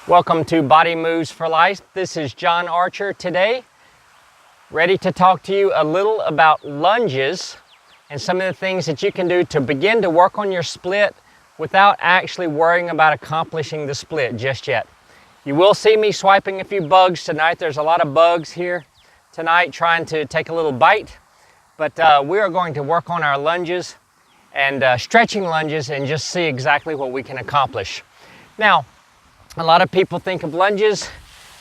Welcome to Body Moves for Life. This is John Archer today, ready to talk to you a little about lunges and some of the things that you can do to begin to work on your split without actually worrying about accomplishing the split just yet. You will see me swiping a few bugs tonight. There's a lot of bugs here tonight trying to take a little bite, but we are going to work on our lunges and stretching lunges and just see exactly what we can accomplish. Now, a lot of people think of lunges,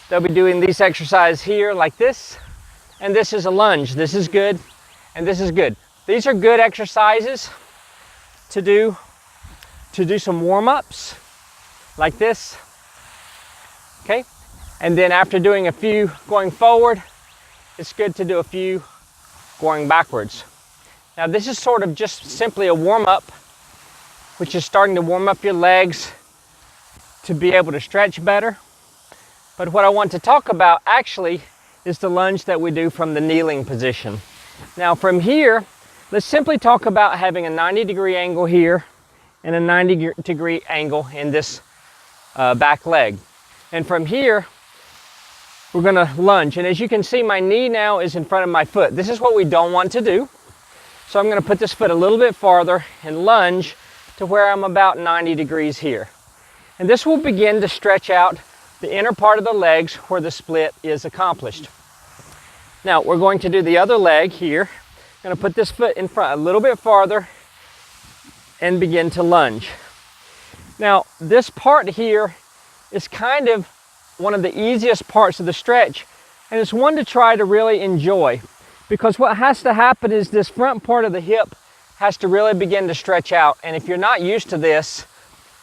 they'll be doing these exercises here like this, and this is a lunge. This is good, and this is good. These are good exercises to do some warm-ups like this, okay? And then after doing a few going forward, it's good to do a few going backwards. Now this is sort of just simply a warm-up, which is starting to warm up your legs to be able to stretch better. But what I want to talk about actually is the lunge that we do from the kneeling position. Now from here, let's simply talk about having a 90-degree angle here and a 90-degree angle in this back leg. And from here, we're gonna lunge. And as you can see, my knee now is in front of my foot. This is what we don't want to do. So I'm gonna put this foot a little bit farther and lunge to where I'm about 90 degrees here. And this will begin to stretch out the inner part of the legs where the split is accomplished. Now we're going to do the other leg here. I'm going to put this foot in front a little bit farther and begin to lunge. Now this part here is kind of one of the easiest parts of the stretch, and it's one to try to really enjoy, because what has to happen is this front part of the hip has to really begin to stretch out, and if you're not used to this,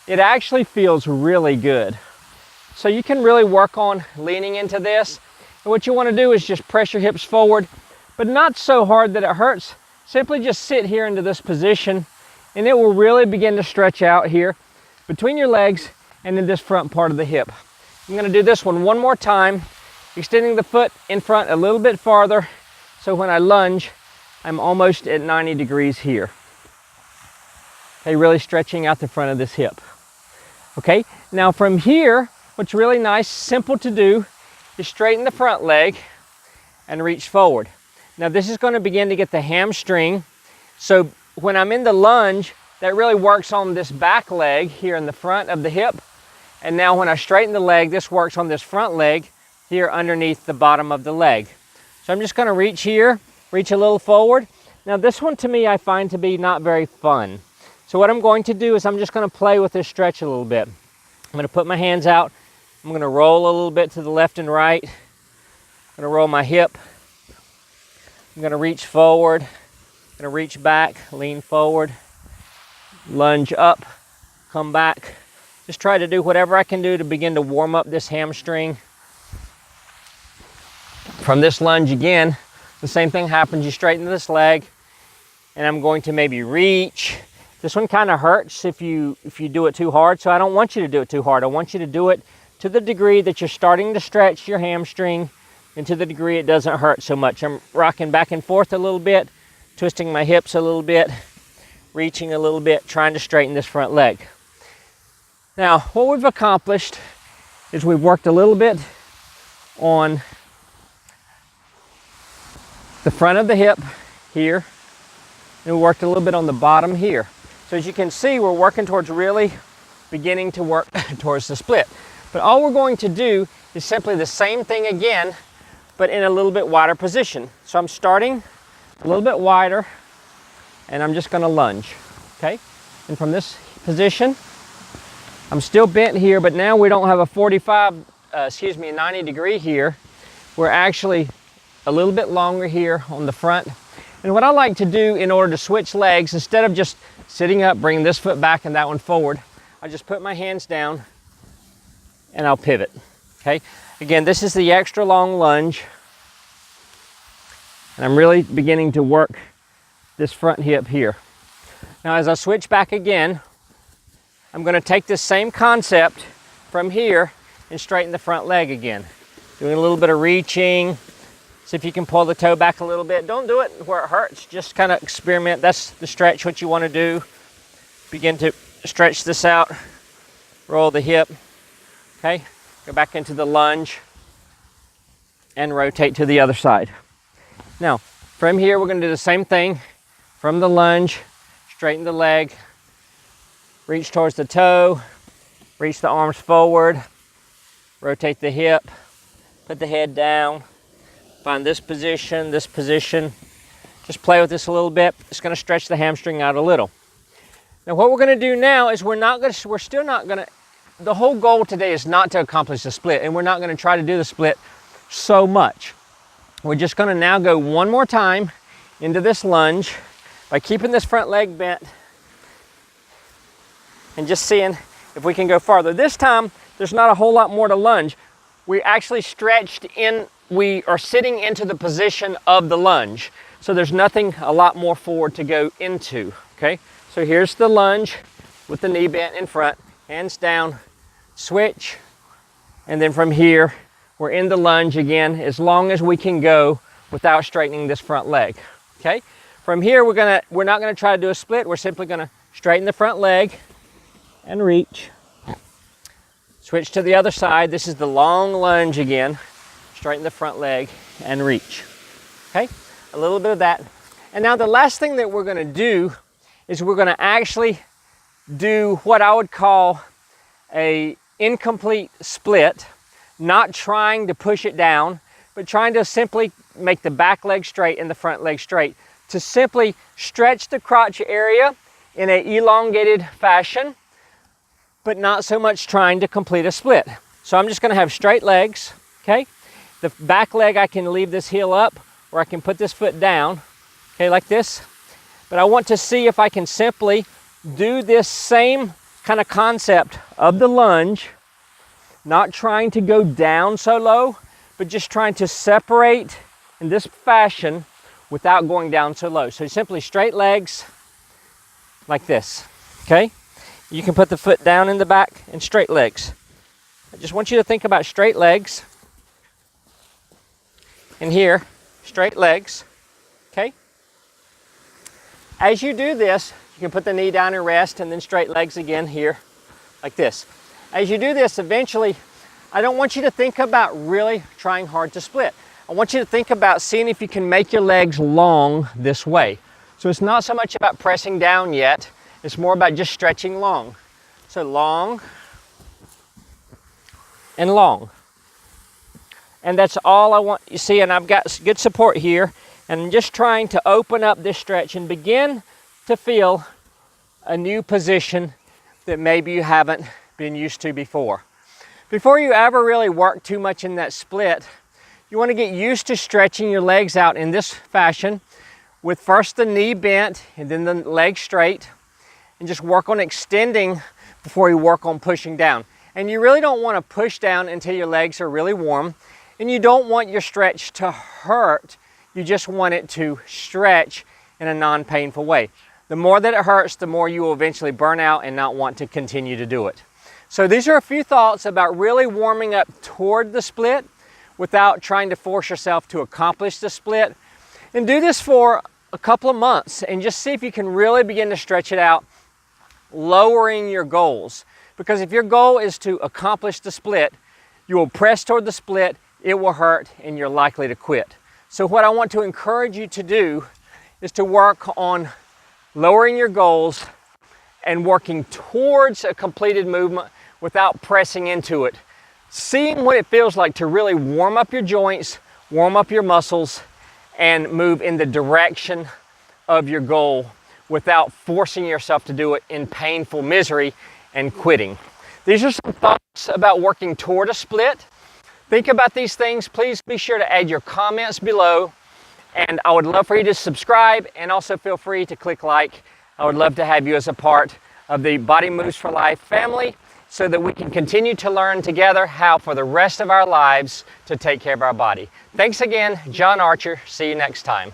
it actually feels really good. So you can really work on leaning into this. And what you want to do is just press your hips forward, but not so hard that it hurts. Simply just sit here into this position, and it will really begin to stretch out here between your legs and in this front part of the hip. I'm going to do this one more time, extending the foot in front a little bit farther, so when I lunge, I'm almost at 90 degrees here. Okay, really stretching out the front of this hip. Okay, now from here, what's really nice, simple to do, is straighten the front leg and reach forward. Now this is going to begin to get the hamstring. So when I'm in the lunge, that really works on this back leg here in the front of the hip. And now when I straighten the leg, this works on this front leg here underneath the bottom of the leg. So I'm just going to reach here, reach a little forward. Now this one to me I find to be not very fun. So what I'm going to do is I'm just going to play with this stretch a little bit. I'm going to put my hands out. I'm going to roll a little bit to the left and right. I'm going to roll my hip. I'm going to reach forward. I'm going to reach back, lean forward, lunge up, come back. Just try to do whatever I can do to begin to warm up this hamstring. From this lunge again, the same thing happens. You straighten this leg, and I'm going to maybe reach. This one kind of hurts if you do it too hard, so I don't want you to do it too hard. I want you to do it to the degree that you're starting to stretch your hamstring and to the degree it doesn't hurt so much. I'm rocking back and forth a little bit, twisting my hips a little bit, reaching a little bit, trying to straighten this front leg. Now, what we've accomplished is we've worked a little bit on the front of the hip here, and we worked a little bit on the bottom here. So as you can see, we're working towards really beginning to work towards the split. But all we're going to do is simply the same thing again, but in a little bit wider position. So I'm starting a little bit wider, and I'm just going to lunge, okay? And from this position, I'm still bent here, but now we don't have a 90 degree here. We're actually a little bit longer here on the front. And what I like to do in order to switch legs, instead of just sitting up, bringing this foot back and that one forward, I just put my hands down and I'll pivot, okay? Again, this is the extra long lunge. And I'm really beginning to work this front hip here. Now as I switch back again, I'm going to take this same concept from here and straighten the front leg again. Doing a little bit of reaching. See if you can pull the toe back a little bit. Don't do it where it hurts. Just kind of experiment. That's the stretch, what you want to do. Begin to stretch this out. Roll the hip. Okay. go back into the lunge, and rotate to the other side. Now, from here, we're going to do the same thing. From the lunge, straighten the leg, reach towards the toe, reach the arms forward, rotate the hip, put the head down, find this position, Just play with this a little bit. It's going to stretch the hamstring out a little. Now what we're going to do now is the whole goal today is not to accomplish the split, and we're not going to try to do the split so much. We're just going to now go one more time into this lunge by keeping this front leg bent and just seeing if we can go farther. This time, there's not a whole lot more to lunge. We actually stretched in, we are sitting into the position of the lunge. So there's nothing a lot more forward to go into, okay? So here's the lunge with the knee bent in front, hands down, switch, and then from here, we're in the lunge again as long as we can go without straightening this front leg, okay? From here, we're not gonna try to do a split. We're simply gonna straighten the front leg and reach. Switch to the other side. This is the long lunge again. Straighten the front leg and reach, okay? A little bit of that. And now the last thing that we're gonna do is we're gonna actually do what I would call a incomplete split, not trying to push it down, but trying to simply make the back leg straight and the front leg straight, to simply stretch the crotch area in an elongated fashion, but not so much trying to complete a split. So I'm just gonna have straight legs, okay? The back leg, I can leave this heel up, or I can put this foot down, okay, like this. But I want to see if I can simply do this same kind of concept of the lunge, not trying to go down so low, but just trying to separate in this fashion without going down so low. So simply straight legs like this, okay? You can put the foot down in the back and straight legs. I just want you to think about straight legs. And here, straight legs, okay? As you do this, you can put the knee down and rest, and then straight legs again here, like this. As you do this, eventually, I don't want you to think about really trying hard to split. I want you to think about seeing if you can make your legs long this way. So it's not so much about pressing down yet, it's more about just stretching long. So long and long. And that's all I want you see, and I've got good support here, and I'm just trying to open up this stretch and begin to feel a new position that maybe you haven't been used to before. Before you ever really work too much in that split, you want to get used to stretching your legs out in this fashion, with first the knee bent and then the leg straight, and just work on extending before you work on pushing down. And you really don't want to push down until your legs are really warm, and you don't want your stretch to hurt. You just want it to stretch in a non-painful way. The more that it hurts, the more you will eventually burn out and not want to continue to do it. So these are a few thoughts about really warming up toward the split without trying to force yourself to accomplish the split. And do this for a couple of months and just see if you can really begin to stretch it out, lowering your goals. Because if your goal is to accomplish the split, you will press toward the split, it will hurt, and you're likely to quit. So what I want to encourage you to do is to work on lowering your goals and working towards a completed movement without pressing into it. Seeing what it feels like to really warm up your joints, warm up your muscles, and move in the direction of your goal without forcing yourself to do it in painful misery and quitting. These are some thoughts about working toward a split. Think about these things. Please be sure to add your comments below, and I would love for you to subscribe, and also feel free to click like. I would love to have you as a part of the Body Moves for Life family, so that we can continue to learn together how for the rest of our lives to take care of our body. Thanks again, John Archer. See you next time.